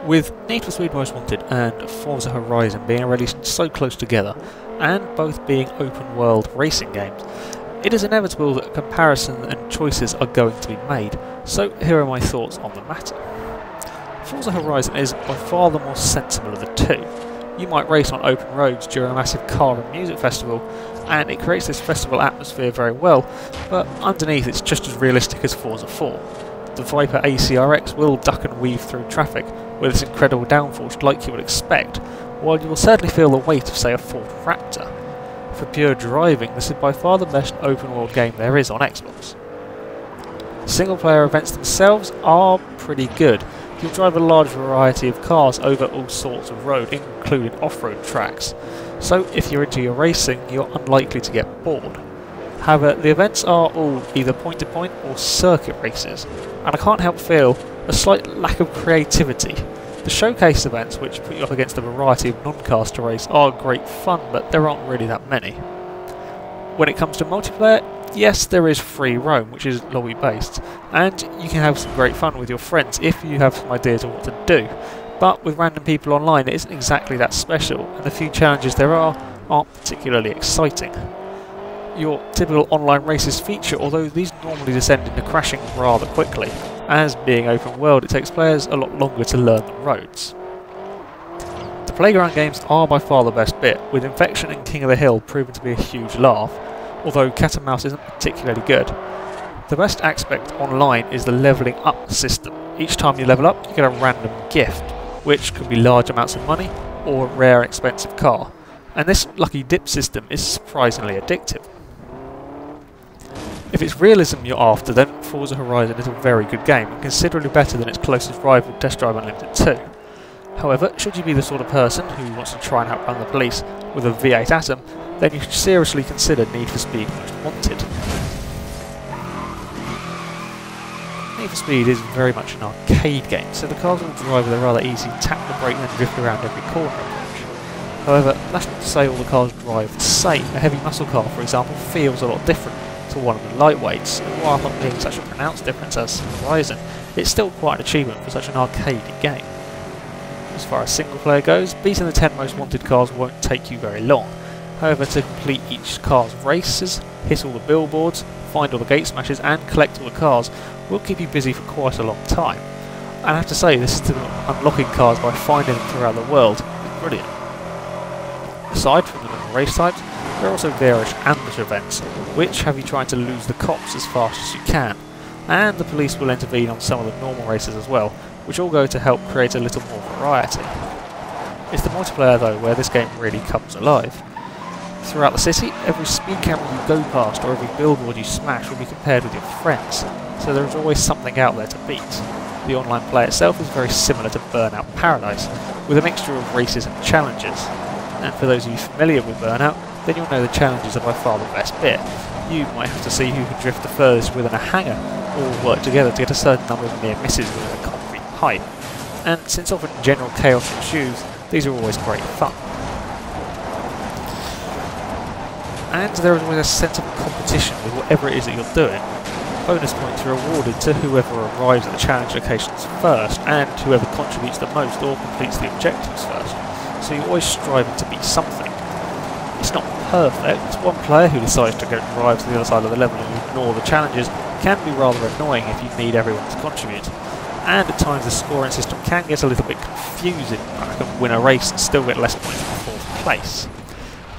With Need for Speed Most Wanted and Forza Horizon being released so close together, and both being open world racing games, it is inevitable that comparison and choices are going to be made, so here are my thoughts on the matter. Forza Horizon is by far the more sensible of the two. You might race on open roads during a massive car and music festival, and it creates this festival atmosphere very well, but underneath it's just as realistic as Forza 4. The Viper ACRX will duck and weave through traffic with its incredible downforce like you would expect, while you will certainly feel the weight of, say, a Ford Raptor. For pure driving, this is by far the best open world game there is on Xbox. Single player events themselves are pretty good. You'll drive a large variety of cars over all sorts of road, including off-road tracks, so if you're into your racing, you're unlikely to get bored. However, the events are all either point-to-point or circuit races, and I can't help feel a slight lack of creativity. The showcase events, which put you up against a variety of non-cars to race, are great fun, but there aren't really that many. When it comes to multiplayer, yes, there is free roam, which is lobby based, and you can have some great fun with your friends if you have some ideas of what to do, but with random people online it isn't exactly that special, and the few challenges there aren't particularly exciting. Your typical online races feature, although these normally descend into crashing rather quickly, as being open world it takes players a lot longer to learn the roads. The playground games are by far the best bit, with Infection and King of the Hill proving to be a huge laugh, although Cat and Mouse isn't particularly good. The best aspect online is the levelling up system. Each time you level up you get a random gift, which could be large amounts of money or a rare and expensive car, and this lucky dip system is surprisingly addictive. If it's realism you're after, then Forza Horizon is a very good game, and considerably better than its closest rival Test Drive Unlimited 2. However, should you be the sort of person who wants to try and outrun the police with a V8 Atom, then you should seriously consider Need for Speed Most Wanted. Need for Speed is very much an arcade game, so the cars will drive with a rather easy tap the brake and then drift around every corner approach. However, that's not to say all the cars drive the same. A heavy muscle car, for example, feels a lot different to one of the lightweights, and while not being such a pronounced difference as Horizon, it's still quite an achievement for such an arcadey game. As far as single player goes, beating the 10 most wanted cars won't take you very long. However, to complete each car's races, hit all the billboards, find all the gate smashes and collect all the cars will keep you busy for quite a long time. And I have to say, this system of unlocking cars by finding them throughout the world is brilliant. Aside from the normal race types, there are also various ambush events, which have you trying to lose the cops as fast as you can, and the police will intervene on some of the normal races as well, which all go to help create a little more variety. It's the multiplayer though where this game really comes alive. Throughout the city, every speed camera you go past or every billboard you smash will be compared with your friends, so there is always something out there to beat. The online play itself is very similar to Burnout Paradise, with a mixture of races and challenges. And for those of you familiar with Burnout, then you'll know the challenges are by far the best bit. You might have to see who can drift the furthest within a hangar, or work together to get a certain number of near misses within a concrete pipe. And since often general chaos ensues, these are always great fun. And there is always a sense of competition with whatever it is that you're doing. Bonus points are awarded to whoever arrives at the challenge locations first, and whoever contributes the most or completes the objectives first. So you're always striving to beat something. It's not perfect. One player who decides to go drive to the other side of the level and ignore the challenges can be rather annoying if you need everyone to contribute. And at times the scoring system can get a little bit confusing. I can win a race and still get less points for 4th place.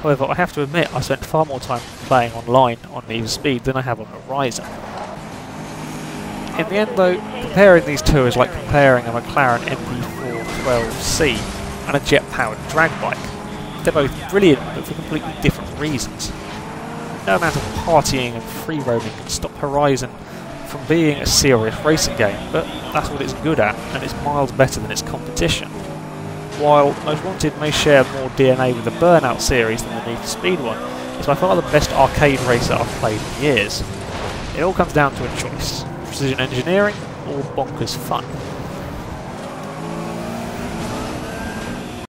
However, I have to admit I spent far more time playing online on Need for Speed than I have on Horizon. In the end though, comparing these two is like comparing a McLaren MP412C and a jet-powered drag bike. They're both brilliant, but for completely different reasons. No amount of partying and free roaming can stop Horizon from being a serious racing game, but that's what it's good at, and it's miles better than its competition. While Most Wanted may share more DNA with the Burnout series than the Need for Speed one, it's by far the best arcade racer I've played in years. It all comes down to a choice: precision engineering or bonkers fun.